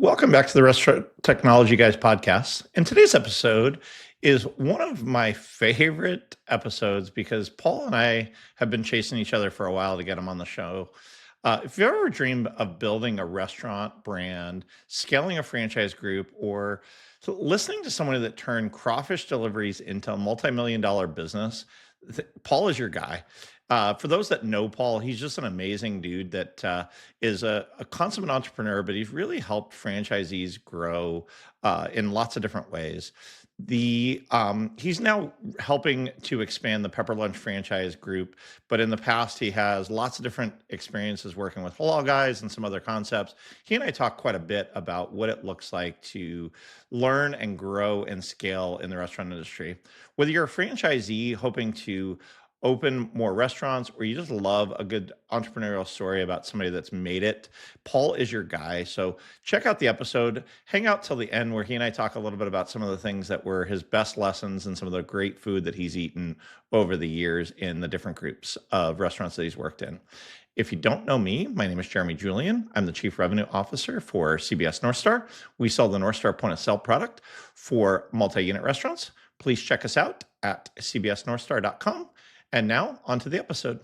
Welcome back to the Restaurant Technology Guys podcast. And today's episode is one of my favorite episodes because Paul and I have been chasing each other for a while to get him on the show. If you ever dreamed of building a restaurant brand, scaling a franchise group, or listening to someone that turned crawfish deliveries into a multi-million dollar business, Paul is your guy. For those that know Paul, he's just an amazing dude that is a consummate entrepreneur, but he's really helped franchisees grow in lots of different ways. He's now helping to expand the Pepper Lunch franchise group, but in the past he has lots of different experiences working with Halal guys and some other concepts. He and I talk quite a bit about what it looks like to learn and grow and scale in the restaurant industry. Whether you're a franchisee hoping to open more restaurants or you just love a good entrepreneurial story about somebody that's made it, Paul is your guy. So check out the episode, hang out till the end where he and I talk a little bit about some of the things that were his best lessons and some of the great food that he's eaten over the years in the different groups of restaurants that he's worked in. If you don't know me, my name is Jeremy Julian. I'm the Chief Revenue Officer for CBS North Star. We sell the North Star point of sale product for multi-unit restaurants. Please check us out at cbsnorthstar.com. And now, on to the episode.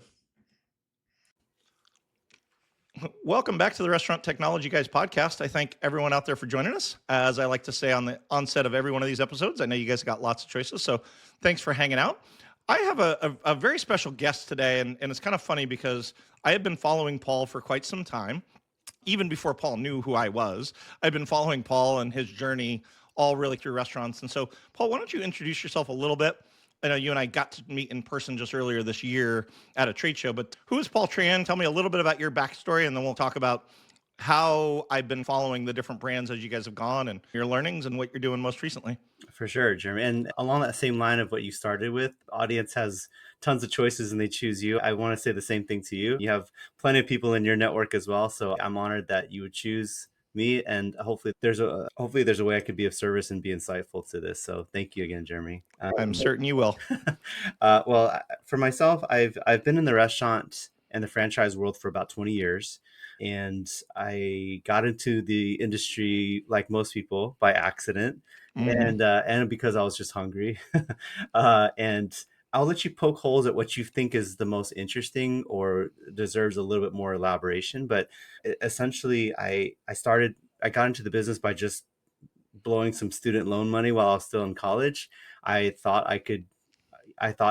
Welcome back to the Restaurant Technology Guys podcast. I thank everyone out there for joining us. As I like to say on the onset of every one of these episodes, I know you guys got lots of choices, so thanks for hanging out. I have a very special guest today, and it's kind of funny because I have been following Paul for quite some time. Even before Paul knew who I was, I've been following Paul and his journey all really through restaurants. And so, Paul, why don't you introduce yourself a little bit? I know you and I got to meet in person just earlier this year at a trade show, but who is Paul Tran? Tell me a little bit about your backstory, and then we'll talk about how I've been following the different brands as you guys have gone and your learnings and what you're doing most recently. For sure, Jeremy. And along that same line of what you started with, the audience has tons of choices and they choose you. I want to say the same thing to you. You have plenty of people in your network as well. So I'm honored that you would choose me, and hopefully there's a way I could be of service and be insightful to this. So thank you again, Jeremy. I'm certain you will. For myself, I've been in the restaurant and the franchise world for about 20 years. And I got into the industry like most people by accident, and because I was just hungry. And I'll let you poke holes at what you think is the most interesting or deserves a little bit more elaboration. But essentially, I got into the business by just blowing some student loan money while I was still in college. I thought,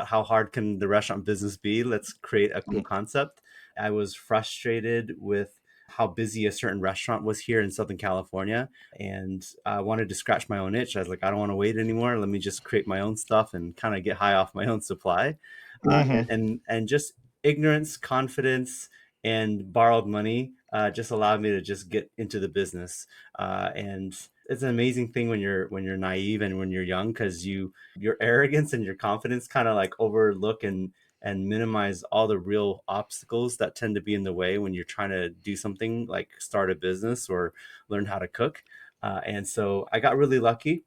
how hard can the restaurant business be? Let's create a cool concept. I was frustrated with how busy a certain restaurant was here in Southern California, and I wanted to scratch my own itch. I was like, I don't want to wait anymore. Let me just create my own stuff and kind of get high off my own supply. And just ignorance, confidence, and borrowed money just allowed me to just get into the business. And it's an amazing thing when you're naive and when you're young, because your arrogance and your confidence kind of like overlook and minimize all the real obstacles that tend to be in the way when you're trying to do something like start a business or learn how to cook. And so I got really lucky.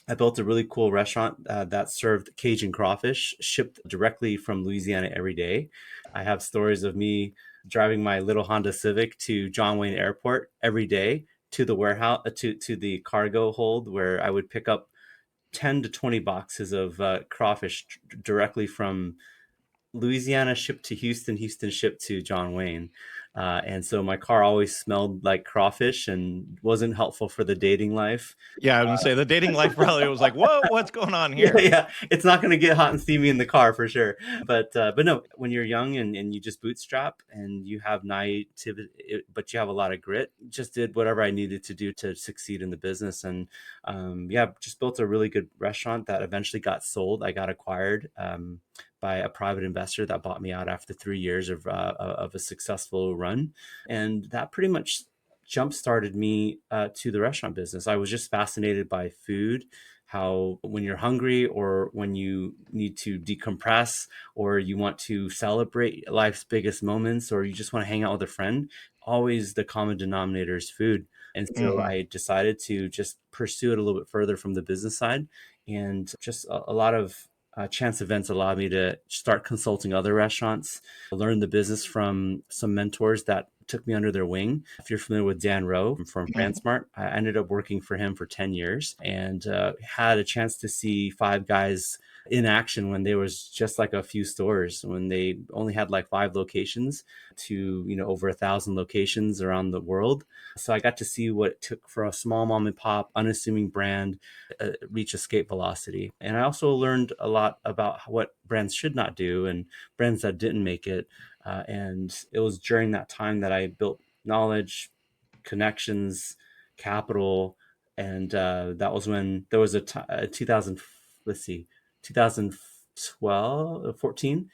I built a really cool restaurant that served Cajun crawfish shipped directly from Louisiana every day. I have stories of me driving my little Honda Civic to John Wayne Airport every day to the warehouse, to the cargo hold, where I would pick up 10 to 20 boxes of crawfish directly from Louisiana, shipped to Houston, Houston shipped to John Wayne. And so my car always smelled like crawfish and wasn't helpful for the dating life. Yeah, I would say the dating life probably was like, whoa, what's going on here? Yeah. It's not going to get hot and steamy in the car for sure. But no, when you're young and you just bootstrap and you have naivety, but you have a lot of grit, just did whatever I needed to do to succeed in the business. And just built a really good restaurant that eventually got sold. I got acquired by a private investor that bought me out after 3 years of a successful run. And that pretty much jump-started me to the restaurant business. I was just fascinated by food, how when you're hungry or when you need to decompress or you want to celebrate life's biggest moments or you just want to hang out with a friend, always the common denominator is food. And so I decided to just pursue it a little bit further from the business side, and just a lot of chance events allowed me to start consulting other restaurants, learn the business from some mentors that took me under their wing. If you're familiar with Dan Rowe from Mhm. FranSmart, I ended up working for him for 10 years and had a chance to see Five Guys in action when there was just like a few stores, when they only had like 5 locations to, over 1,000 locations around the world. So I got to see what it took for a small mom and pop, unassuming brand reach escape velocity. And I also learned a lot about what brands should not do and brands that didn't make it. And it was during that time that I built knowledge, connections, capital, and that was when there was a 2000, let's see, 2012, 14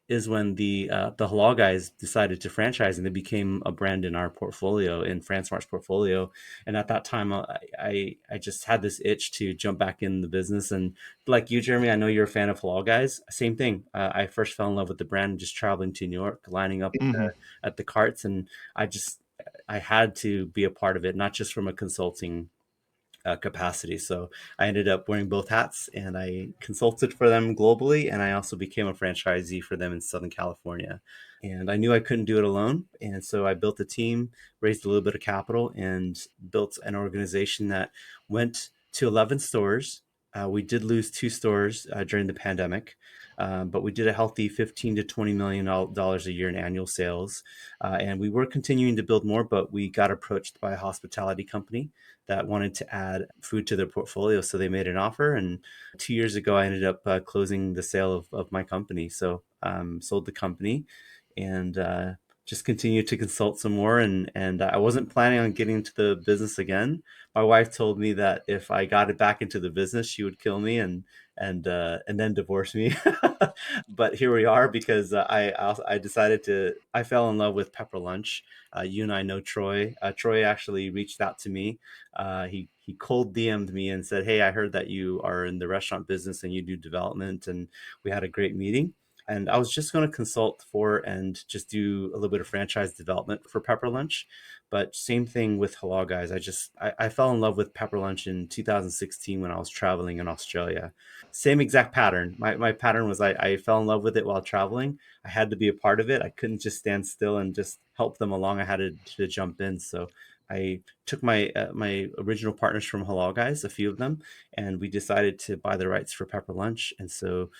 is when the Halal guys decided to franchise and they became a brand in our portfolio, in FranSmart's portfolio. And at that time, I just had this itch to jump back in the business. And like you, Jeremy, I know you're a fan of Halal guys. Same thing. I first fell in love with the brand just traveling to New York, lining up Mhm. at the carts, and I had to be a part of it, not just from a consulting capacity. So I ended up wearing both hats and I consulted for them globally. And I also became a franchisee for them in Southern California. And I knew I couldn't do it alone. And so I built a team, raised a little bit of capital, and built an organization that went to 11 stores. We did lose 2 stores during the pandemic, but we did a healthy 15 to $20 million a year in annual sales. And we were continuing to build more, but we got approached by a hospitality company that wanted to add food to their portfolio. So they made an offer. And 2 years ago, I ended up closing the sale of my company. So sold the company and just continued to consult some more. And I wasn't planning on getting into the business again. My wife told me that if I got it back into the business, she would kill me and then divorce me. But here we are because I decided to. I fell in love with Pepper Lunch. You and I know Troy. Troy actually reached out to me. He cold DM'd me and said, "Hey, I heard that you are in the restaurant business and you do development." And we had a great meeting. And I was just going to consult for and just do a little bit of franchise development for Pepper Lunch. But same thing with Halal Guys. I fell in love with Pepper Lunch in 2016 when I was traveling in Australia. Same exact pattern. My pattern was I fell in love with it while traveling. I had to be a part of it. I couldn't just stand still and just help them along. I had to jump in. So I took my original partners from Halal Guys, a few of them, and we decided to buy the rights for Pepper Lunch. And so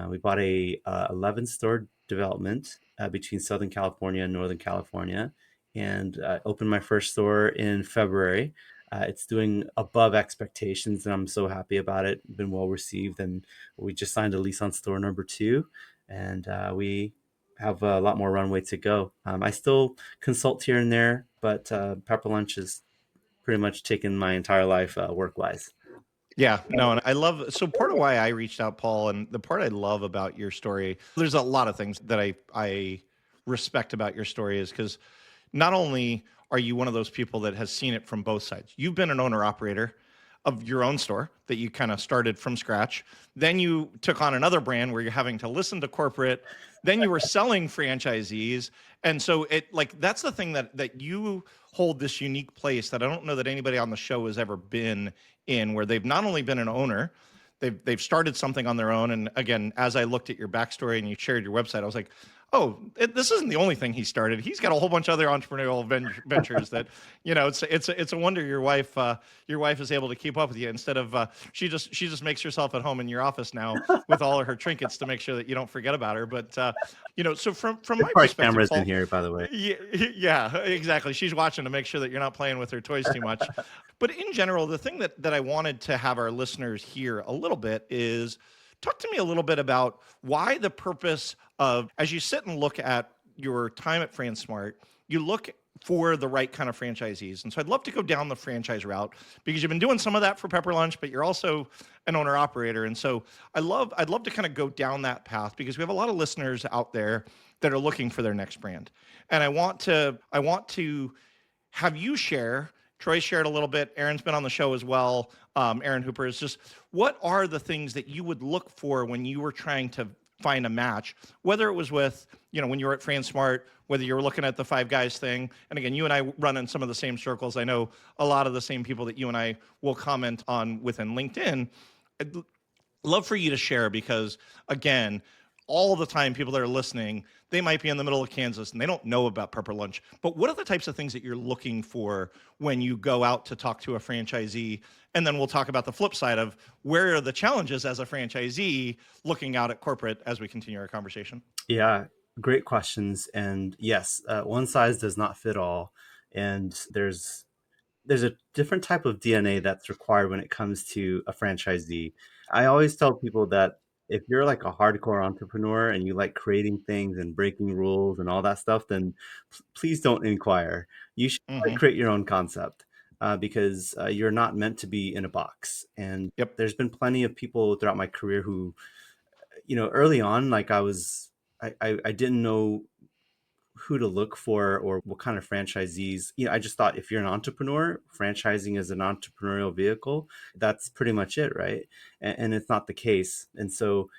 we bought a 11 store development between Southern California and Northern California, and opened my first store in February. It's doing above expectations, and I'm so happy about it. Been well received, and we just signed a lease on store number 2, and we have a lot more runway to go. I still consult here and there, but Pepper Lunch has pretty much taken my entire life work wise. Yeah, no, and I love so part of why I reached out, Paul, and the part I love about your story, there's a lot of things that I respect about your story is because not only are you one of those people that has seen it from both sides, you've been an owner operator of your own store that you kind of started from scratch. Then you took on another brand where you're having to listen to corporate. Then you were selling franchisees. And so it like that's the thing that you hold this unique place that I don't know that anybody on the show has ever been in, where they've not only been an owner, they've started something on their own. And again, as I looked at your backstory and you shared your website, I was like, oh, this isn't the only thing he started. He's got a whole bunch of other entrepreneurial ventures that, it's a wonder your wife is able to keep up with you instead of she just makes herself at home in your office now with all of her trinkets to make sure that you don't forget about her. But so from There's my probably perspective, cameras in Paul, here, by the way. yeah, yeah, exactly. She's watching to make sure that you're not playing with her toys too much. But in general, the thing that I wanted to have our listeners hear a little bit is talk to me a little bit about why the purpose of, as you sit and look at your time at FranSmart, you look for the right kind of franchisees. And so I'd love to go down the franchise route because you've been doing some of that for Pepper Lunch, but you're also an owner operator. And so I'd love to kind of go down that path because we have a lot of listeners out there that are looking for their next brand. And I want to have you share. Troy shared a little bit. Aaron's been on the show as well. Aaron Hooper is just what are the things that you would look for when you were trying to find a match, whether it was with, when you were at FranSmart, whether you were looking at the Five Guys thing. And again, you and I run in some of the same circles. I know a lot of the same people that you and I will comment on within LinkedIn. love for you to share because, again, all the time people that are listening, they might be in the middle of Kansas and they don't know about Pepper Lunch. But what are the types of things that you're looking for when you go out to talk to a franchisee? And then we'll talk about the flip side of where are the challenges as a franchisee looking out at corporate as we continue our conversation. Yeah, great questions. And yes, one size does not fit all. And there's a different type of DNA that's required when it comes to a franchisee. I always tell people that if you're like a hardcore entrepreneur and you like creating things and breaking rules and all that stuff, then please don't inquire. You should Hmm. create your own concept because you're not meant to be in a box. And Yep. there's been plenty of people throughout my career who, early on, like I didn't know who to look for or what kind of franchisees. I just thought if you're an entrepreneur, franchising is an entrepreneurial vehicle. That's pretty much it, right? And it's not the case. And so,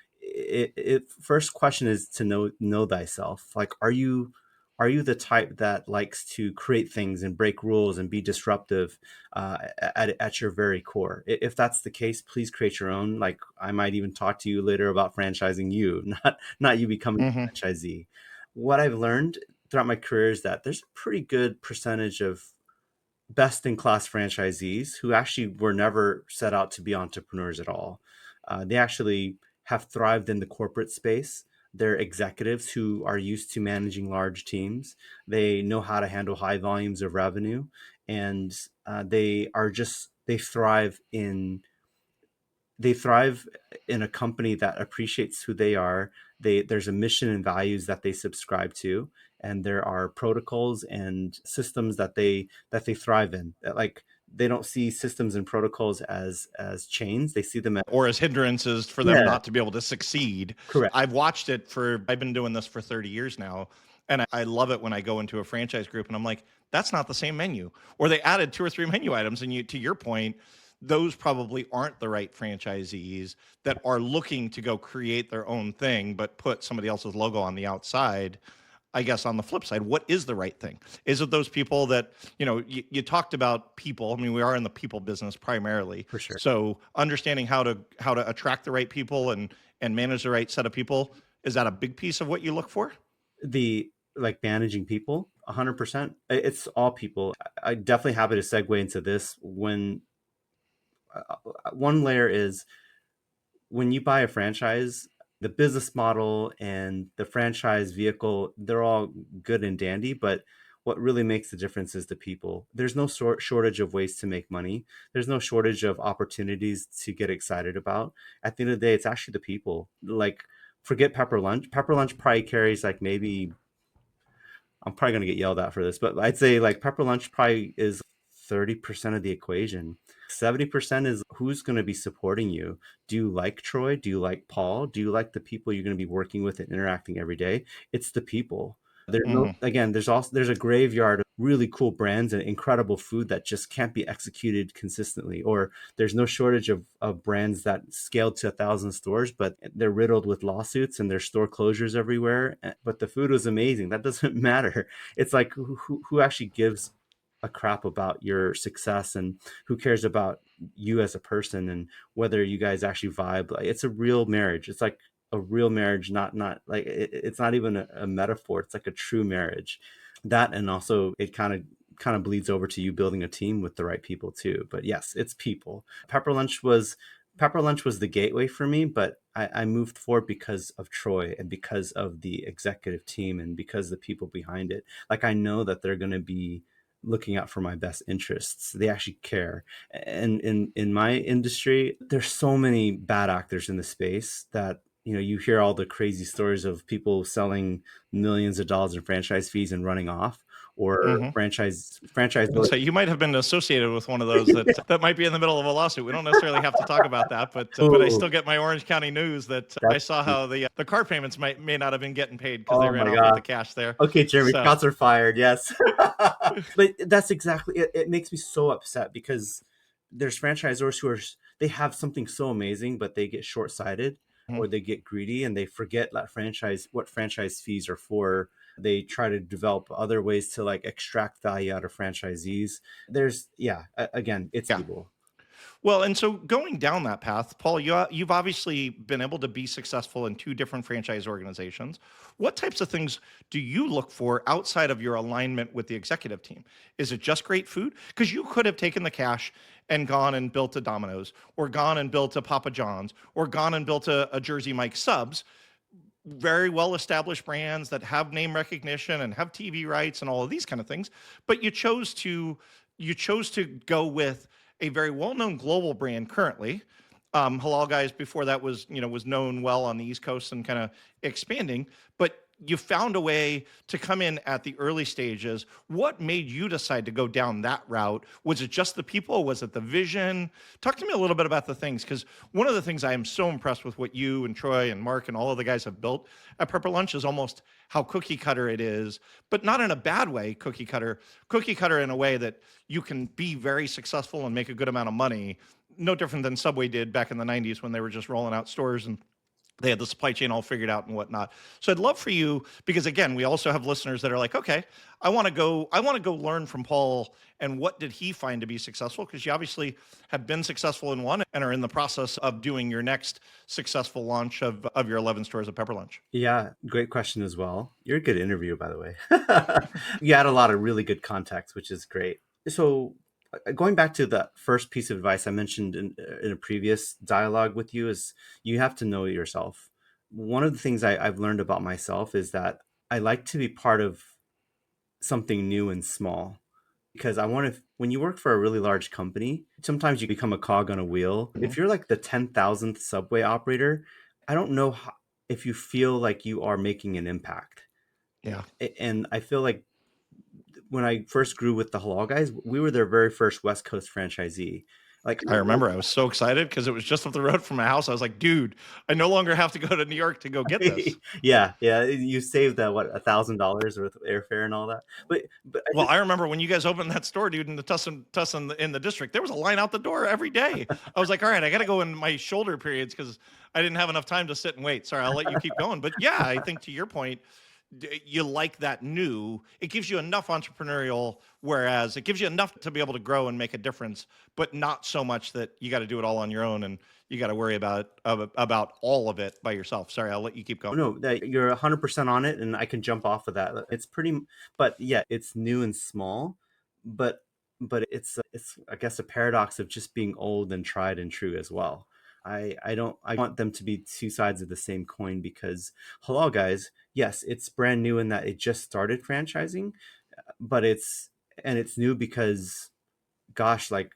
first question is to know thyself. Like, are you the type that likes to create things and break rules and be disruptive at your very core? If that's the case, please create your own. Like, I might even talk to you later about franchising you, not you becoming Hmm. a franchisee. What I've learned throughout my career is that there's a pretty good percentage of best in class franchisees who actually were never set out to be entrepreneurs at all. They actually have thrived in the corporate space. They're executives who are used to managing large teams. They know how to handle high volumes of revenue, and they thrive in a company that appreciates who they are. There's a mission and values that they subscribe to, and there are protocols and systems that they thrive in. Like, they don't see systems and protocols as chains. They see them as, Or as hindrances for them yeah, not to be able to succeed. correct. I've been doing this for 30 years now. And I love it when I go into a franchise group and I'm like, that's not the same menu. Or they added two or three menu items. And to your point, those probably aren't the right franchisees that are looking to go create their own thing, but put somebody else's logo on the outside. I guess on the flip side, what is the right thing? Is it those people that, you talked about people. I mean, we are in the people business primarily. For sure. So understanding how to attract the right people and manage the right set of people, is that a big piece of what you look for? The Like, managing people, 100%. It's all people. I definitely happy to segue into this. When one layer is, when you buy a franchise, the business model and the franchise vehicle, they're all good and dandy, but what really makes the difference is the people. There's no shortage of ways to make money. There's no shortage of opportunities to get excited about. At the end of the day, it's actually the people. Like, forget Pepper Lunch. Pepper Lunch probably carries like, maybe, I'm probably going to get yelled at for this, but I'd say like Pepper Lunch probably is 30% of the equation. 70% is who's going to be supporting you. Do you like Troy? Do you like Paul? Do you like the people you're going to be working with and interacting every day? It's the people. Hmm. Again, there's a graveyard of really cool brands and incredible food that just can't be executed consistently. Or there's no shortage of brands that scaled to 1,000 stores, but they're riddled with lawsuits and there's store closures everywhere. But the food was amazing. That doesn't matter. It's like, who actually gives a crap about your success, and who cares about you as a person, and whether you guys actually vibe. Like, it's a real marriage. It's like a real marriage, not like it's not even a metaphor. It's like a true marriage. That, and also it kind of bleeds over to you building a team with the right people too. But yes, it's people. Pepper Lunch was the gateway for me, but I moved forward because of Troy and because of the executive team and because the people behind it. Like, I know that they're going to be looking out for my best interests. They actually care. And in my industry, there's so many bad actors in the space that, you hear all the crazy stories of people selling millions of dollars in franchise fees and running off, or Hmm. franchise. So you might have been associated with one of those that might be in the middle of a lawsuit. We don't necessarily have to talk about that, but I Oh, still get my Orange County news that I that's saw how the car payments may not have been getting paid because they oh ran my off with god. the cash there. Okay, Jeremy, So. shots are fired. Yes. But that's exactly it. It makes me so upset because there's franchisors who they have something so amazing, but they get short-sighted or they get greedy and they forget that what franchise fees are for. They try to develop other ways to like extract value out of franchisees. Again, it's Yeah. people. Well, and so going down that path, Paul, you've obviously been able to be successful in two different franchise organizations. What types of things do you look for outside of your alignment with the executive team? Is it just great food? Because you could have taken the cash and gone and built a Domino's, or gone and built a Papa John's, or gone and built a Jersey Mike Subs, very well established brands that have name recognition and have TV rights and all of these kind of things. But you chose to go with a very well-known global brand currently. Halal Guys before that was known well on the East Coast and kind of expanding, but you found a way to come in at the early stages. What made you decide to go down that route? Was it just the people? Was it the vision? Talk to me a little bit about the things, because one of the things I am so impressed with what you and Troy and Mark and all of the guys have built at Pepper Lunch is almost how cookie cutter it is, but not in a bad way, cookie cutter in a way that you can be very successful and make a good amount of money. No different than Subway did back in the 90s when they were just rolling out stores and they had the supply chain all figured out and whatnot. So I'd love for you, because again, we also have listeners that are like, okay, I want to go learn from Paul and what did he find to be successful? Because you obviously have been successful in one and are in the process of doing your next successful launch of your 11 stores at Pepper Lunch. Yeah, great question as well. You're a good interview, by the way. You had a lot of really good context, which is great. So going back to the first piece of advice I mentioned in a previous dialogue with you is you have to know yourself. One of the things I've learned about myself is that I like to be part of something new and small, because I want to, when you work for a really large company, sometimes you become a cog on a wheel. If you're like the 10,000th Subway operator, I don't know if you feel like you are making an impact. Yeah. And I feel like when I first grew with the Halal Guys, we were their very first West Coast franchisee. Like, I remember I was so excited because it was just up the road from my house. I was like, dude, I no longer have to go to New York to go get this. yeah, you saved that what $1,000 with airfare and all that. But Well, I remember when you guys opened that store, dude, in the Tussin in the district, there was a line out the door every day. I was like, all right, I got to go in my shoulder periods because I didn't have enough time to sit and wait. Sorry, I'll let you keep going. But yeah, I think to your point, you like that new. It gives you enough entrepreneurial, whereas it gives you enough to be able to grow and make a difference, but not so much that you got to do it all on your own and you got to worry about all of it by yourself. Sorry, I'll let you keep going. no, that you're 100% on it, and I can jump off of that. It's pretty, but yeah, it's new and small, but it's I guess a paradox of just being old and tried and true as well. I want them to be two sides of the same coin, because Halal Guys, yes, it's brand new in that it just started franchising, but it's new because, gosh, like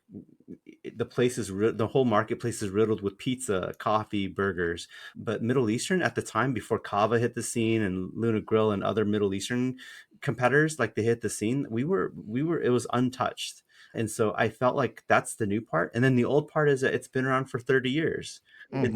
the whole marketplace is riddled with pizza, coffee, burgers. But Middle Eastern at the time, before Kava hit the scene and Luna Grill and other Middle Eastern competitors, like they hit the scene, it was untouched. And so I felt like that's the new part. And then the old part is that it's been around for 30 years. Mhm.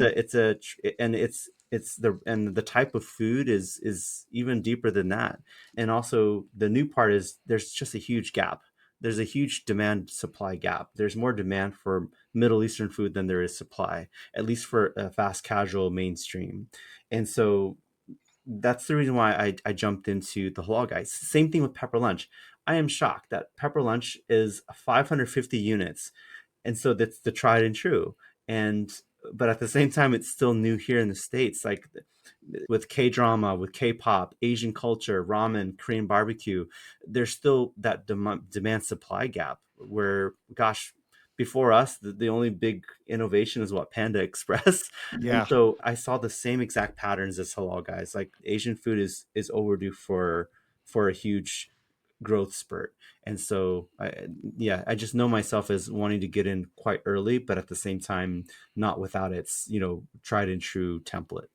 The type of food is even deeper than that. And also the new part is there's just a huge gap. There's a huge demand supply gap. There's more demand for Middle Eastern food than there is supply, at least for a fast casual mainstream. And so that's the reason why I jumped into the Halal Guys. Same thing with Pepper Lunch. I am shocked that Pepper Lunch is 550 units. And so that's the tried and true. And but at the same time, it's still new here in the States. Like with K drama, with K pop, Asian culture, ramen, Korean barbecue, there's still that demand supply gap where, gosh, before us, the only big innovation is what, Panda Express. And Yeah. so I saw the same exact patterns as Halal Guys. Like Asian food is overdue for a huge growth spurt. And so I just know myself as wanting to get in quite early, but at the same time, not without its, tried and true template.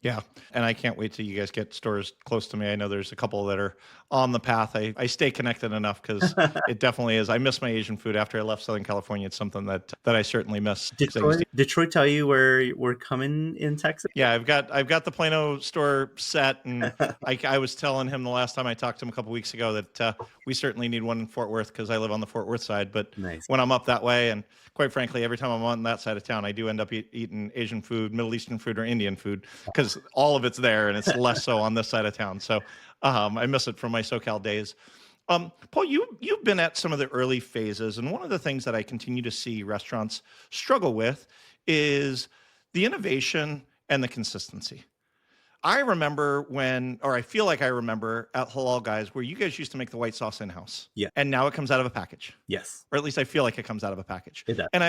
Yeah. And I can't wait till you guys get stores close to me. I know there's a couple that are on the path. I stay connected enough because it definitely is. I miss my Asian food after I left Southern California. It's something that I certainly miss. 'Cause I used to Did Troy tell you where we're coming in Texas? Yeah, I've got the Plano store set, and I was telling him the last time I talked to him a couple weeks ago that we certainly need one in Fort Worth because I live on the Fort Worth side. But Nice. when I'm up that way, and quite frankly, every time I'm on that side of town, I do end up eating Asian food, Middle Eastern food, or Indian food because all of it's there, and it's less so on this side of town. So I miss it from my SoCal days. Paul, you've been at some of the early phases, and one of the things that I continue to see restaurants struggle with is the innovation and the consistency. I remember or I feel like I remember at Halal Guys where you guys used to make the white sauce in-house, Yeah. and now it comes out of a package, Yes. or at least I feel like it comes out of a package. It does. And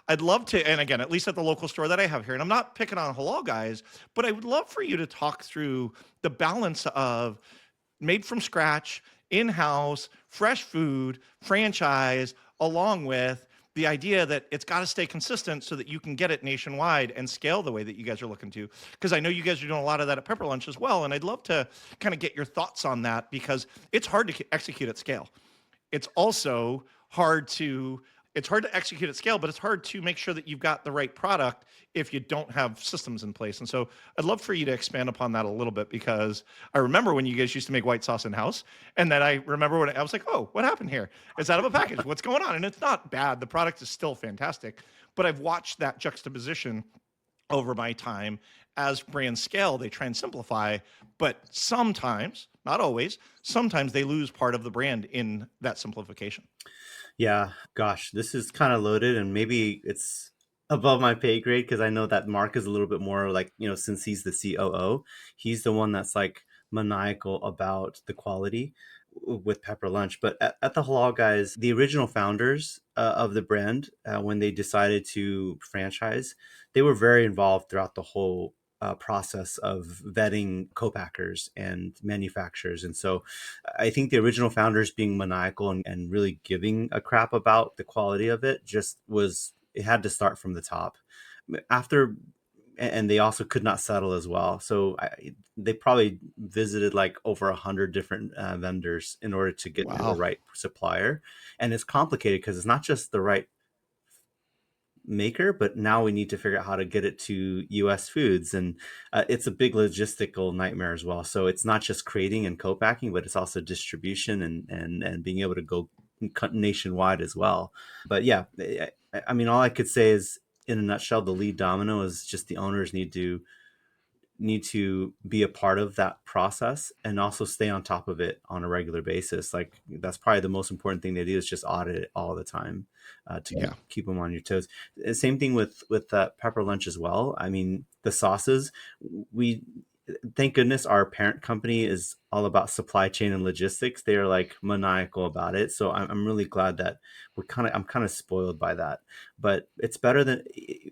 I'd love to, and again, at least at the local store that I have here, and I'm not picking on Halal Guys, but I would love for you to talk through the balance of made from scratch, in-house, fresh food, franchise, along with the idea that it's got to stay consistent so that you can get it nationwide and scale the way that you guys are looking to. Because I know you guys are doing a lot of that at Pepper Lunch as well, and I'd love to kind of get your thoughts on that because it's hard to execute at scale. It's also hard to execute at scale, but it's hard to make sure that you've got the right product if you don't have systems in place. And so I'd love for you to expand upon that a little bit because I remember when you guys used to make white sauce in-house, and then I remember when I was like, oh, what happened here? It's out of a package. What's going on? And it's not bad. The product is still fantastic, but I've watched that juxtaposition over my time as brands scale. They try and simplify, but sometimes, not always, sometimes they lose part of the brand in that simplification. Yeah, gosh, this is kind of loaded, and maybe it's above my pay grade because I know that Mark is a little bit more like, since he's the COO, he's the one that's like maniacal about the quality with Pepper Lunch. But at the Halal Guys, the original founders of the brand, when they decided to franchise, they were very involved throughout the whole process of vetting co-packers and manufacturers. And so I think the original founders being maniacal and really giving a crap about the quality of it it had to start from the top. After, and they also could not settle as well. So they probably visited like over 100 different vendors in order to get to the Wow. right supplier. And it's complicated because it's not just the right maker, but now we need to figure out how to get it to US foods, and it's a big logistical nightmare as well. So it's not just creating and co-packing, but it's also distribution and being able to go nationwide as well. But yeah, I mean, all I could say is, in a nutshell, the lead domino is just the owners need to be a part of that process and also stay on top of it on a regular basis. Like, that's probably the most important thing they do, is just audit it all the time to Yeah. keep them on your toes. Same thing with Pepper Lunch as well. I mean, the sauces, we thank goodness our parent company is all about supply chain and logistics. They are like maniacal about it. So I'm really glad that I'm kind of spoiled by that. But it's better than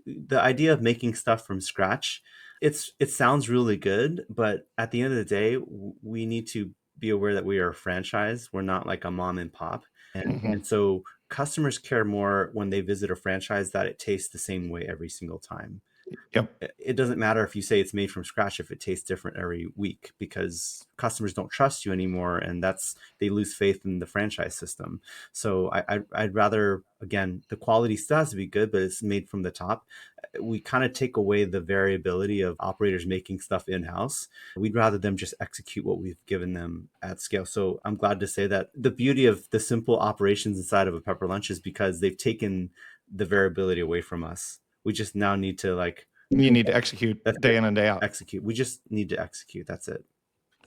the idea of making stuff from scratch. It sounds really good, but at the end of the day, we need to be aware that we are a franchise. We're not like a mom and pop. Mhm. And so customers care more when they visit a franchise that it tastes the same way every single time. Yep. It doesn't matter if you say it's made from scratch if it tastes different every week, because customers don't trust you anymore, and they lose faith in the franchise system. So I'd rather, again, the quality still has to be good, but it's made from the top. We kind of take away the variability of operators making stuff in-house. We'd rather them just execute what we've given them at scale. So I'm glad to say that the beauty of the simple operations inside of a Pepper Lunch is because they've taken the variability away from us. We just now need to You need to execute that's day it, in and day out. execute. We just need to execute. That's it.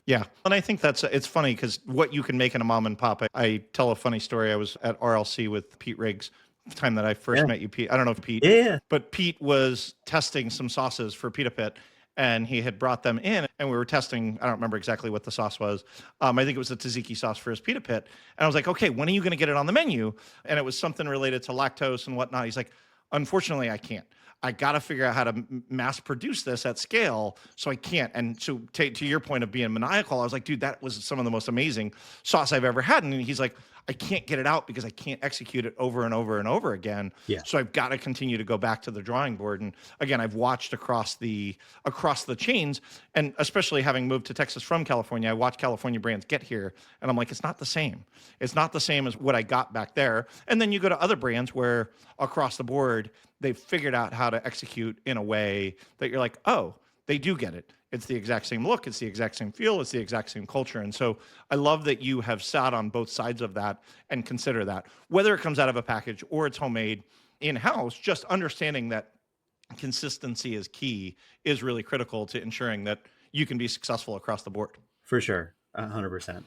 Yeah. And I think it's funny because what you can make in a mom and pop, I tell a funny story. I was at RLC with Pete Riggs the time that I first Yeah. met you, Pete. I don't know if Pete, Yeah. but Pete was testing some sauces for Pita Pit and he had brought them in and we were testing. I don't remember exactly what the sauce was. I think it was the tzatziki sauce for his Pita Pit. And I was like, okay, when are you going to get it on the menu? And it was something related to lactose and whatnot. He's like, unfortunately, I can't. I got to figure out how to mass produce this at scale. So I can't. And so to your point of being maniacal, I was like, dude, that was some of the most amazing sauce I've ever had. And he's like, I can't get it out because I can't execute it over and over and over again. Yeah. So I've got to continue to go back to the drawing board. And again, I've watched across the chains, and especially having moved to Texas from California, I watched California brands get here, and I'm like, it's not the same. It's not the same as what I got back there. And then you go to other brands where across the board, they've figured out how to execute in a way that you're like, oh, they do get it. It's the exact same look. It's the exact same feel. It's the exact same culture. And so I love that you have sat on both sides of that and consider that, whether it comes out of a package or it's homemade in-house, just understanding that consistency is key is really critical to ensuring that you can be successful across the board. For sure. 100%.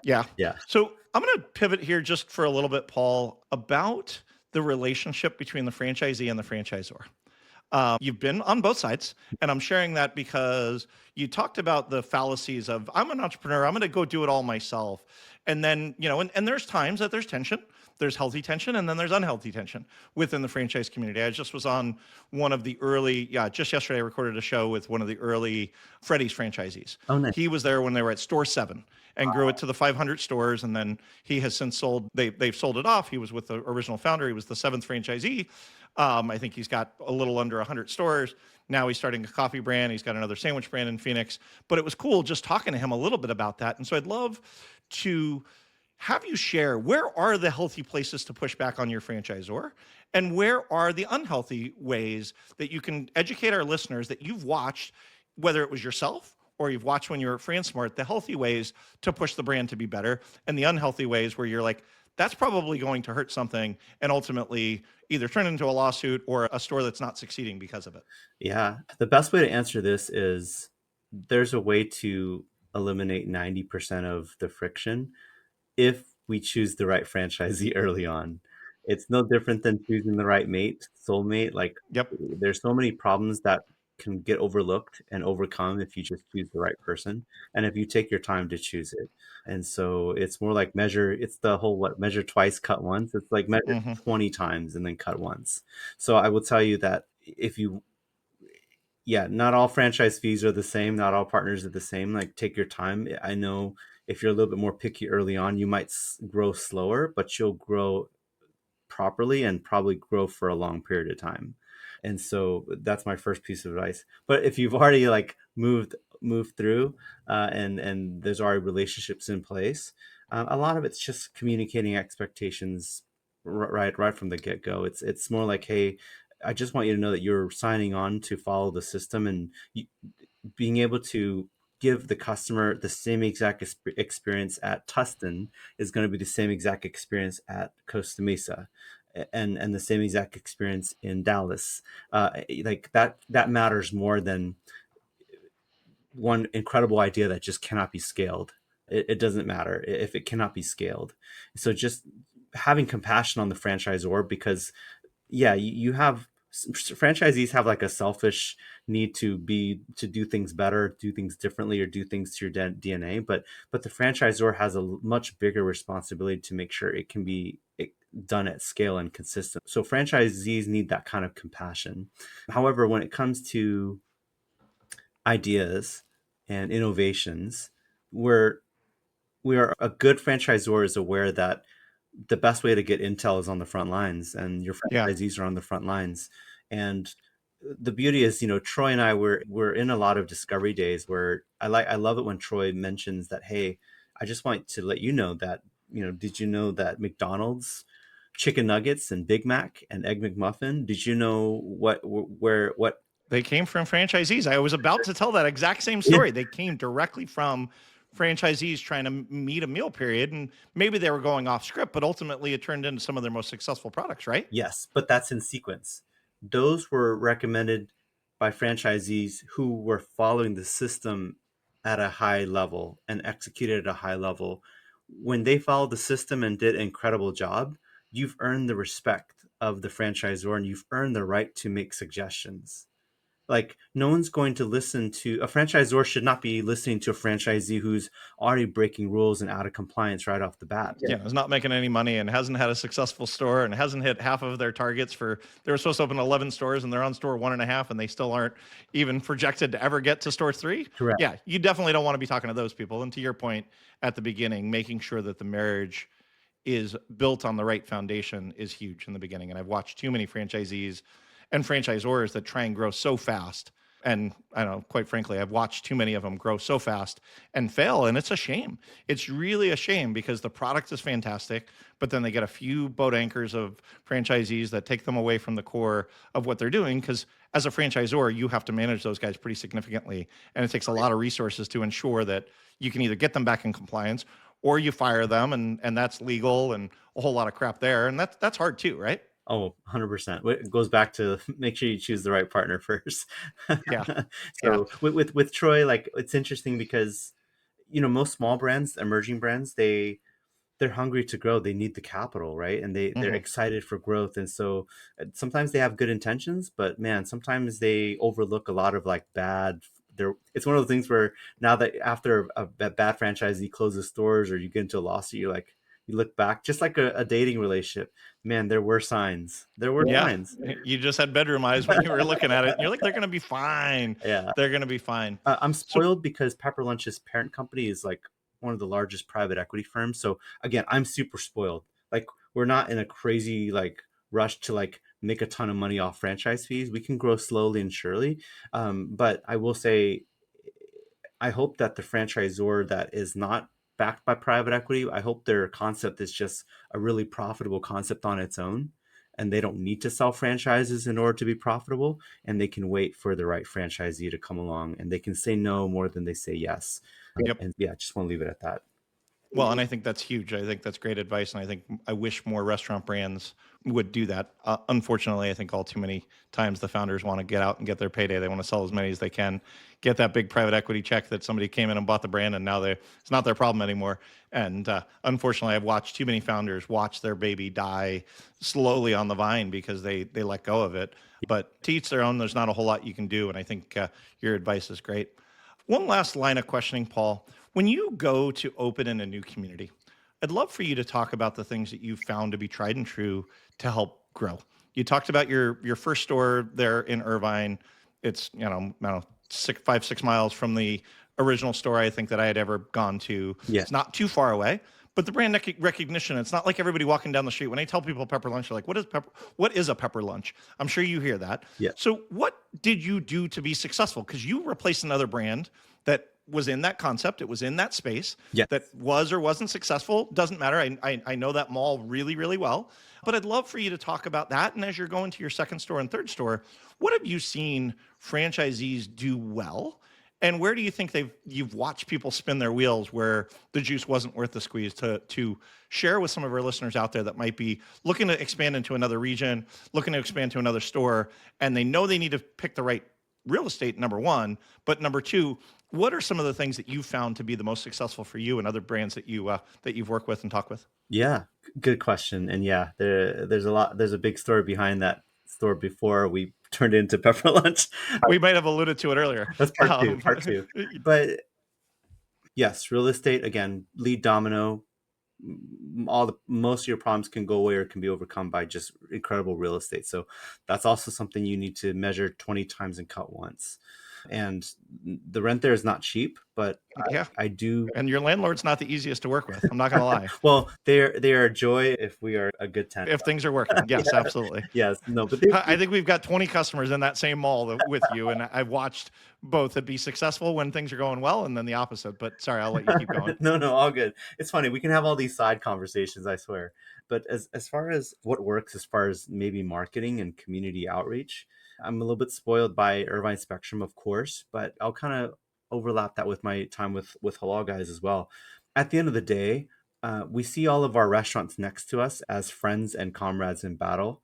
Yeah. Yeah. So I'm going to pivot here just for a little bit, Paul, about the relationship between the franchisee and the franchisor. You've been on both sides, and I'm sharing that because you talked about the fallacies of I'm an entrepreneur, I'm going to go do it all myself. And then, and there's times that there's tension, there's healthy tension, and then there's unhealthy tension within the franchise community. I just was on one of the early, just yesterday, I recorded a show with one of the early Freddy's franchisees. Oh, nice. He was there when they were at store 7 and grew it to the 500 stores. And then he has since sold, they've sold it off. He was with the original founder. He was the 7th franchisee. I think he's got a little under 100 stores. Now he's starting a coffee brand. He's got another sandwich brand in Phoenix. But it was cool just talking to him a little bit about that. And so I'd love to have you share, where are the healthy places to push back on your franchisor? And where are the unhealthy ways that you can educate our listeners that you've watched, whether it was yourself or you've watched when you were at FranSmart, the healthy ways to push the brand to be better, and the unhealthy ways where you're like, that's probably going to hurt something and ultimately either turn into a lawsuit or a store that's not succeeding because of it. Yeah. The best way to answer this is there's a way to eliminate 90% of the friction if we choose the right franchisee early on. It's no different than choosing the right mate, soulmate. Like, Yep. there's so many problems that can get overlooked and overcome if you just choose the right person and if you take your time to choose it. And so it's more like it's the whole measure twice, cut once. It's like measure Mm-hmm. 20 times and then cut once. So I will tell you that if you yeah, not all franchise fees are the same. Not all partners are the same. Like, take your time. I know if you're a little bit more picky early on, you might grow slower, but you'll grow properly and probably grow for a long period of time. And so that's my first piece of advice. But if you've already like moved through, and there's already relationships in place, a lot of it's just communicating expectations right from the get go. It's more like, hey, I just want you to know that you're signing on to follow the system, and being able to give the customer the same exact experience at Tustin is going to be the same exact experience at Costa Mesa, and the same exact experience in Dallas. Like that matters more than one incredible idea that just cannot be scaled. It doesn't matter if it cannot be scaled. So just having compassion on the franchisor, because yeah, you have franchisees have like a selfish need to do things better, do things differently, or do things to your DNA. But the franchisor has a much bigger responsibility to make sure it can be done at scale and consistent. So franchisees need that kind of compassion. However, when it comes to ideas and innovations, we're we are a good franchisor is aware that the best way to get intel is on the front lines, and your Yeah. franchisees are on the front lines. And the beauty is, Troy and I were in a lot of discovery days where I love it when Troy mentions that, hey, I just want to let you know that, did you know that McDonald's chicken nuggets and Big Mac and Egg McMuffin, did you know what They came from franchisees. I was about to tell that exact same yeah, story. They came directly from franchisees trying to meet a meal period, and maybe they were going off script, but ultimately it turned into some of their most successful products, right? yes, but that's in sequence. Those were recommended by franchisees who were following the system at a high level and executed at a high level. When they followed the system and did an incredible job, you've earned the respect of the franchisor and you've earned the right to make suggestions. Like, no one's going to listen to a franchisor should not be listening to a franchisee who's already breaking rules and out of compliance right off the bat. Yeah, is not making any money and hasn't had a successful store and hasn't hit half of their targets for they were supposed to open 11 stores and they're on store 1.5 and they still aren't even projected to ever get to store 3. Correct. Yeah, you definitely don't want to be talking to those people. And to your point at the beginning, making sure that the marriage is built on the right foundation is huge in the beginning. And I've watched too many franchisees and franchisors that try and grow so fast. And I don't know, quite frankly, I've watched too many of them grow so fast and fail. And it's a shame. It's really a shame because the product is fantastic, but then they get a few boat anchors of franchisees that take them away from the core of what they're doing. Because as a franchisor, you have to manage those guys pretty significantly. And it takes a lot of resources to ensure that you can either get them back in compliance or you fire them and that's legal and a whole lot of crap there. And that's hard too, right? Oh, 100%. It goes back to make sure you choose the right partner first. Yeah. Yeah. So with Troy, like, it's interesting because most small brands, emerging brands, they're hungry to grow. They need the capital, right? And they're Mhm. excited for growth. And so sometimes they have good intentions, but man, sometimes they overlook a lot of like bad. It's one of those things where now that after a bad franchisee closes stores or you get into a lawsuit, you look back, just like a dating relationship. Man, there were signs. There were Yeah. signs. You just had bedroom eyes when you were looking at it. And you're like, they're going to be fine. Yeah. They're going to be fine. I'm So, spoiled because Pepper Lunch's parent company is like one of the largest private equity firms. So again, I'm super spoiled. Like we're not in a crazy like rush to like make a ton of money off franchise fees. We can grow slowly and surely. But I will say, I hope that the franchisor that is not backed by private equity, I hope their concept is just a really profitable concept on its own. And they don't need to sell franchises in order to be profitable. And they can wait for the right franchisee to come along and they can say no more than they say yes. yep. And yeah, just want to leave it at that. Well, and I think that's huge. I think that's great advice. And I think I wish more restaurant brands would do that. Unfortunately, I think all too many times the founders want to get out and get their payday. They want to sell as many as they can, get that big private equity check that somebody came in and bought the brand, and now it's not their problem anymore. And unfortunately, I've watched too many founders watch their baby die slowly on the vine because they let go of it. But to each their own, there's not a whole lot you can do. And I think your advice is great. One last line of questioning, Paul. When you go to open in a new community, I'd love for you to talk about the things that you've found to be tried and true to help grow. You talked about your first store there in Irvine. It's I don't know 5-6 miles from the original store I think that I had ever gone to. Yeah. It's not too far away, but the brand recognition. It's not like everybody walking down the street when I tell people pepper lunch, they're like, "What is pepper? What is a pepper lunch?" I'm sure you hear that. Yeah. So, what did you do to be successful? Because you replaced another brand that was in that concept, it was in that space, Yeah. that was or wasn't successful. Doesn't matter. I know that mall really, really well. But I'd love for you to talk about that. And as you're going to your second store and third store, what have you seen franchisees do well? And where do you think you've watched people spin their wheels where the juice wasn't worth the squeeze? To share with some of our listeners out there that might be looking to expand into another region, looking to expand to another store, and they know they need to pick the right real estate, number one, but number two, what are some of the things that you found to be the most successful for you and other brands that you've worked with and talked with? Yeah. Good question. And yeah, there's a big story behind that store before we turned into Pepper Lunch. We might have alluded to it earlier. That's part two. But yes, real estate, again, lead domino. Most of your problems can go away or can be overcome by just incredible real estate. So that's also something you need to measure 20 times and cut once. And the rent there is not cheap, but Yeah. I do. And your landlord's not the easiest to work with. I'm not going to lie. Well, they are a joy if we are a good tenant. If things are working. Yes, Yeah. absolutely. Yes, no, but I think we've got 20 customers in that same mall with you. And I've watched both it be successful when things are going well and then the opposite. But sorry, I'll let you keep going. No, all good. It's funny. We can have all these side conversations, I swear. But as far as what works, as far as maybe marketing and community outreach, I'm a little bit spoiled by Irvine Spectrum, of course, but I'll kind of overlap that with my time with Halal guys as well. At the end of the day, we see all of our restaurants next to us as friends and comrades in battle.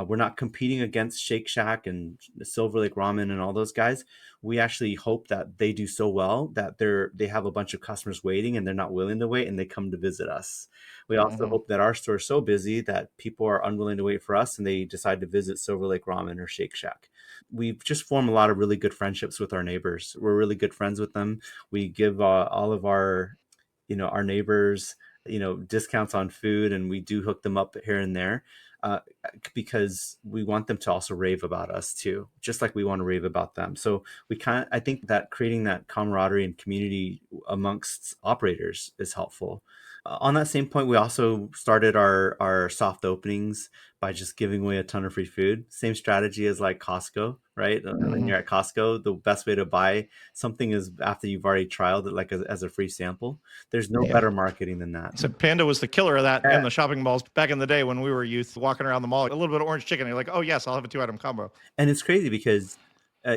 We're not competing against Shake Shack and Silver Lake Ramen and all those guys. We actually hope that they do so well that they have a bunch of customers waiting and they're not willing to wait and they come to visit us. We also Mhm. hope that our store is so busy that people are unwilling to wait for us and they decide to visit Silver Lake Ramen or Shake Shack. We've just formed a lot of really good friendships with our neighbors. We're really good friends with them. We give all of our neighbors, discounts on food, and we do hook them up here and there. Uh, because we want them to also rave about us too, just like we want to rave about them. So I think that creating that camaraderie and community amongst operators is helpful. On that same point, we also started our soft openings by just giving away a ton of free food. Same strategy as like Costco, right? When Mhm. you're at Costco, the best way to buy something is after you've already trialed it, like as a free sample. There's no Yeah. better marketing than that. So Panda was the killer of that Yeah. in the shopping malls back in the day when we were youth, walking around the mall. A little bit of orange chicken. You're like, oh yes, I'll have a 2-item combo. And it's crazy because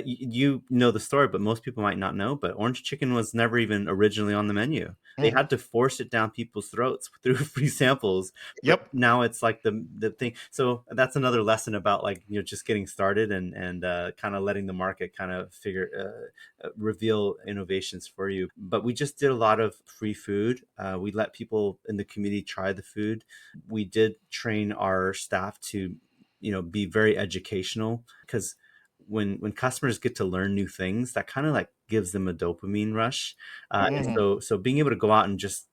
You know the story, but most people might not know. But orange chicken was never even originally on the menu. They Mhm. had to force it down people's throats through free samples. But Yep. now it's like the thing. So that's another lesson about like just getting started and kind of letting the market kind of reveal innovations for you. But we just did a lot of free food. We let people in the community try the food. We did train our staff to be very educational, because when customers get to learn new things, that kind of like gives them a dopamine rush. And Mhm. so being able to go out and just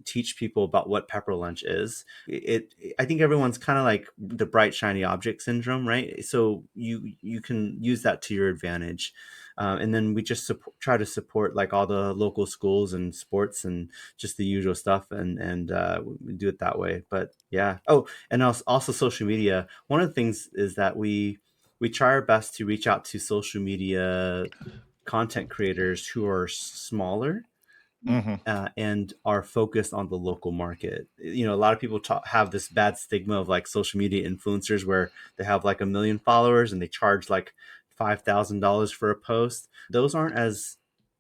teach people about what pepper lunch is, I think everyone's kind of like the bright shiny object syndrome, right? So you can use that to your advantage. And then we just try to support like all the local schools and sports and just the usual stuff, and we do it that way. But yeah. Oh, and also social media. One of the things is that we try our best to reach out to social media content creators who are smaller, Mhm. and are focused on the local market. A lot of people have this bad stigma of like social media influencers where they have like 1 million followers and they charge like $5,000 for a post. Those aren't as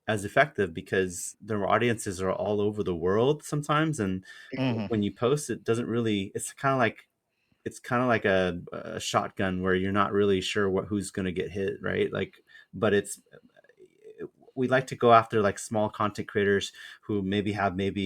effective because their audiences are all over the world sometimes, and Mhm. when you post, it doesn't really. It's kind of like a shotgun where you're not really sure who's going to get hit, right? Like, but we like to go after like small content creators who maybe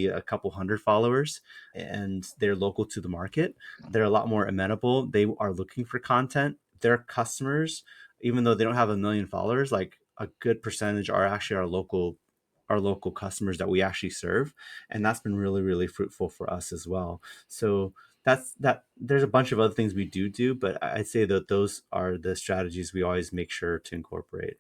a couple hundred followers, and they're local to the market. They're a lot more amenable. They are looking for content. Their customers, even though they don't have 1 million followers, like a good percentage are actually our local customers that we actually serve, and that's been really really fruitful for us as well. So that there's a bunch of other things we do, but I'd say that those are the strategies we always make sure to incorporate.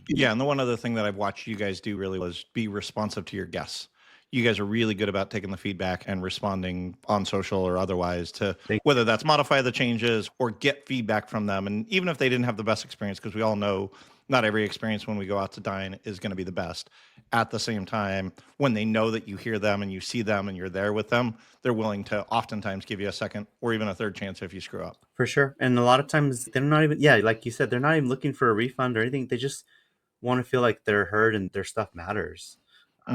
Yeah, and the one other thing that I've watched you guys do really was be responsive to your guests. You guys are really good about taking the feedback and responding on social or otherwise to Thank whether that's modify the changes or get feedback from them. And even if they didn't have the best experience, because we all know not every experience when we go out to dine is going to be the best. At the same time, when they know that you hear them and you see them and you're there with them, they're willing to oftentimes give you a second or even a third chance if you screw up. For sure. And a lot of times they're not even, yeah, like you said, they're not even looking for a refund or anything. They just want to feel like they're heard and their stuff matters.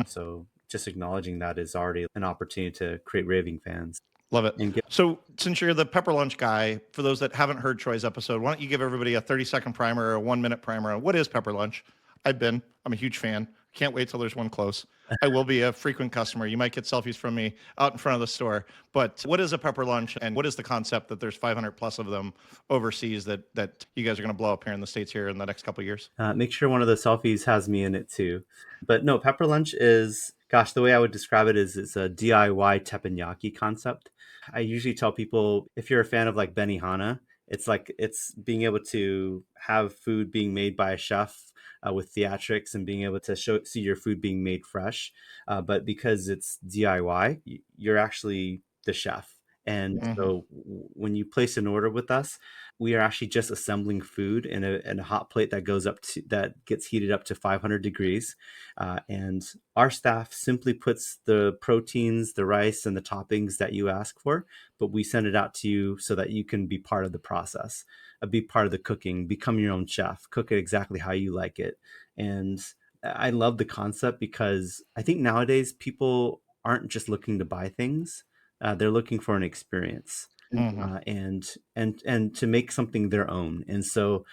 So just acknowledging that is already an opportunity to create raving fans Love it. and get. So, since you're the pepper lunch guy, for those that haven't heard Troy's episode, why don't you give everybody a 30-second primer or a 1 minute primer on what is pepper lunch? I'm a huge fan. Can't wait till there's one close. I will be a frequent customer. You might get selfies from me out in front of the store. But what is a pepper lunch, and what is the concept that there's 500 plus of them overseas that you guys are going to blow up here in the States here in the next couple of years? Make sure one of the selfies has me in it too. But no, pepper lunch is, gosh, the way I would describe it is it's a DIY teppanyaki concept. I usually tell people if you're a fan of like Benihana, it's like it's being able to have food being made by a chef with theatrics and being able to see your food being made fresh. But because it's DIY, you're actually the chef. And Hmm. so when you place an order with us, we are actually just assembling food in a hot plate that gets heated up to 500 degrees, and our staff simply puts the proteins, the rice, and the toppings that you ask for, but we send it out to you so that you can be part of the process, be part of the cooking, become your own chef, cook it exactly how you like it. And I love the concept because I think nowadays people aren't just looking to buy things, they're looking for an experience, Hmm. and to make something their own. And so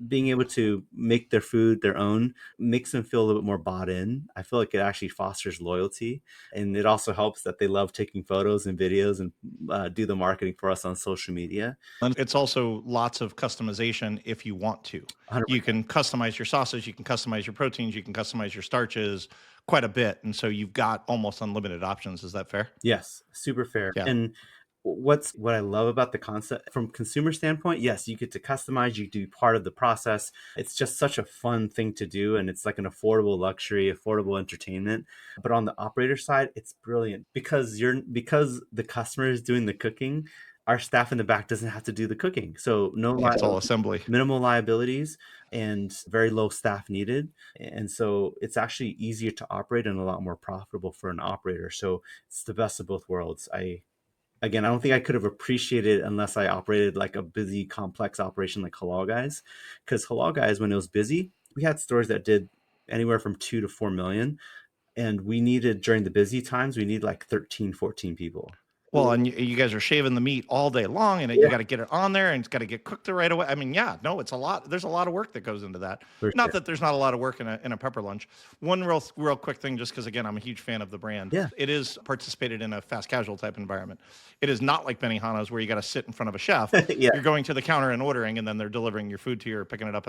being able to make their food their own makes them feel a little bit more bought in. I feel like it actually fosters loyalty, and it also helps that they love taking photos and videos and do the marketing for us on social media. And it's also lots of customization if you want to. You 100%. can customize your sausage, you can customize your proteins, you can customize your starches quite a bit. And so you've got almost unlimited options. Is that fair? Yes, super fair. Yeah. And what I love about the concept from consumer standpoint, yes, you get to customize, you do part of the process. It's just such a fun thing to do, and it's like an affordable luxury, affordable entertainment. But on the operator side, it's brilliant because the customer is doing the cooking. Our staff in the back doesn't have to do the cooking, so It's all assembly. minimal liabilities and very low staff needed. And so it's actually easier to operate and a lot more profitable for an operator. So it's the best of both worlds. Again, I don't think I could have appreciated it unless I operated like a busy, complex operation like Halal Guys. Because Halal Guys, when it was busy, we had stores that did anywhere from 2 to 4 million. And we needed, during the busy times, we need like 13, 14 people. Well, and you guys are shaving the meat all day long, and you Yeah, got to get it on there, and it's got to get cooked the right away. I mean, yeah, no, it's a lot. There's a lot of work that goes into that. for Not sure. that there's not a lot of work in a pepper lunch. One real quick thing, just because again, I'm a huge fan of the brand. Yeah. It is participated in a fast casual type environment. It is not like Benihana's where you got to sit in front of a chef. Yeah, You're going to the counter and ordering, and then they're delivering your food to you or picking it up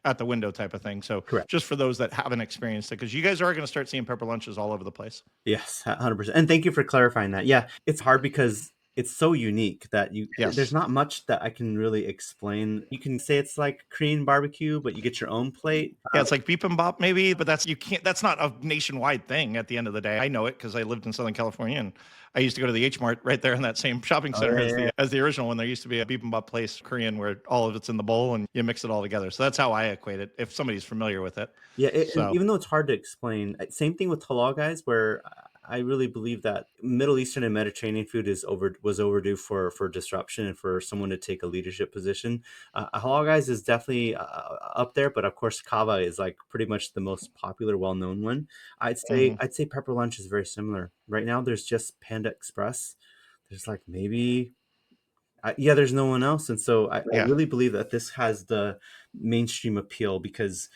at the window type of thing. So correct. just for those that haven't experienced it, because you guys are going to start seeing pepper lunches all over the place. Yes, 100%. And thank you for clarifying that. Yeah, it's hard because it's so unique that there's Yes. not much that I can really explain. You can say it's like Korean barbecue, but you get your own plate. Yeah, it's like beep and bop maybe, but that's not a nationwide thing at the end of the day. I know it because I lived in Southern California and I used to go to the H Mart right there in that same shopping Oh center yeah, as yeah, the original one. There used to be a beep and bop place, Korean, where all of it's in the bowl and you mix it all together. So that's how I equate it if somebody's familiar with it. yeah. And So even though it's hard to explain, same thing with Halal Guys, where I really believe that Middle Eastern and Mediterranean food was overdue for disruption and for someone to take a leadership position. Halal Guys is definitely up there, but of course Kava is like pretty much the most popular, well-known one. mhm. I'd say Pepper Lunch is very similar. Right now, there's just Panda Express. There's like maybe yeah, there's no one else, and so I Yeah. really believe that this has the mainstream appeal because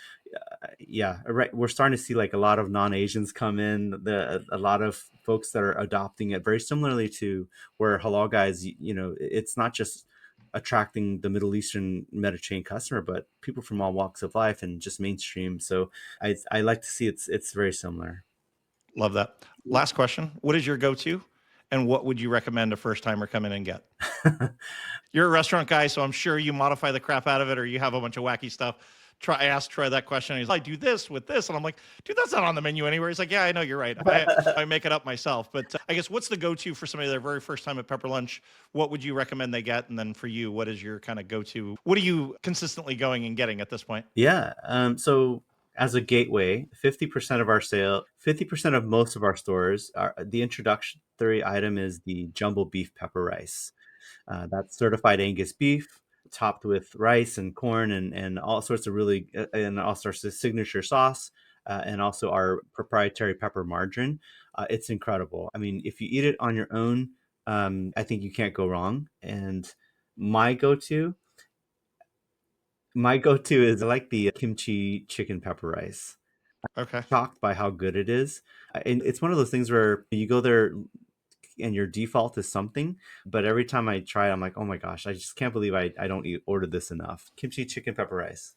yeah, right. We're starting to see like a lot of non-Asians come in. A lot of folks that are adopting it very similarly to where Halal Guys. It's not just attracting the Middle Eastern Mediterranean customer, but people from all walks of life and just mainstream. So I like to see it's very similar. Love that. Last question. What is your go-to and what would you recommend a first timer come in and get? You're a restaurant guy, so I'm sure you modify the crap out of it or you have a bunch of wacky stuff. I asked Troy that question. He's like, I do this with this. And I'm like, dude, that's not on the menu anywhere. He's like, yeah, I know you're right. I make it up myself. But I guess what's the go-to for somebody their very first time at Pepper Lunch? What would you recommend they get? And then for you, what is your kind of go-to? What are you consistently going and getting at this point? Yeah. So as a gateway, 50% of our sale, 50% of most of our stores are the introductory item is the jumbo beef pepper rice. That's certified Angus beef, topped with rice and corn and all sorts of and all sorts of signature sauce, and also our proprietary pepper margarine. It's incredible. I mean, if you eat it on your own, I think you can't go wrong. And my go-to, my go-to is I like the kimchi chicken pepper rice. Okay. Shocked by how good it is. And it's one of those things where you go there and your default is something, but every time I try it, I'm like, oh my gosh, I just can't believe I don't order this enough. Kimchi chicken pepper rice.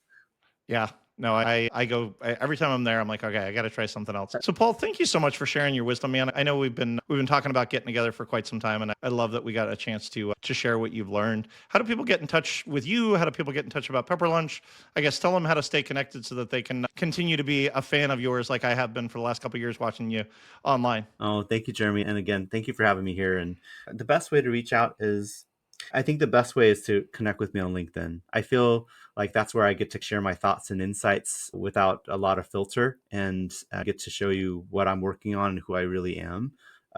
Yeah. No, I go every time I'm there. I'm like, okay, I got to try something else. So, Paul, thank you so much for sharing your wisdom, man. I know we've been talking about getting together for quite some time, and I love that we got a chance to share what you've learned. How do people get in touch with you? How do people get in touch about Pepper Lunch? I guess tell them how to stay connected so that they can continue to be a fan of yours, like I have been for the last couple of years watching you online. Oh, thank you, Jeremy. And again, thank you for having me here. And the best way to reach out is, I think the best way is to connect with me on LinkedIn. I feel like that's where I get to share my thoughts and insights without a lot of filter and get to show you what I'm working on and who I really am.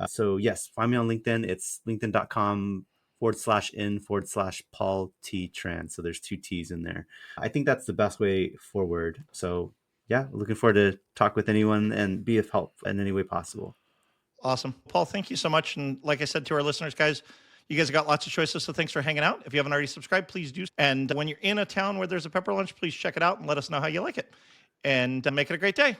So, yes, find me on LinkedIn. It's linkedin.com/in/Paul T. Tran. So there's two T's in there. I think that's the best way forward. So, yeah, looking forward to talk with anyone and be of help in any way possible. Awesome. Paul, thank you so much. And like I said to our listeners, guys, you guys got lots of choices, so thanks for hanging out. If you haven't already subscribed, please do. And when you're in a town where there's a Pepper Lunch, please check it out and let us know how you like it. And make it a great day.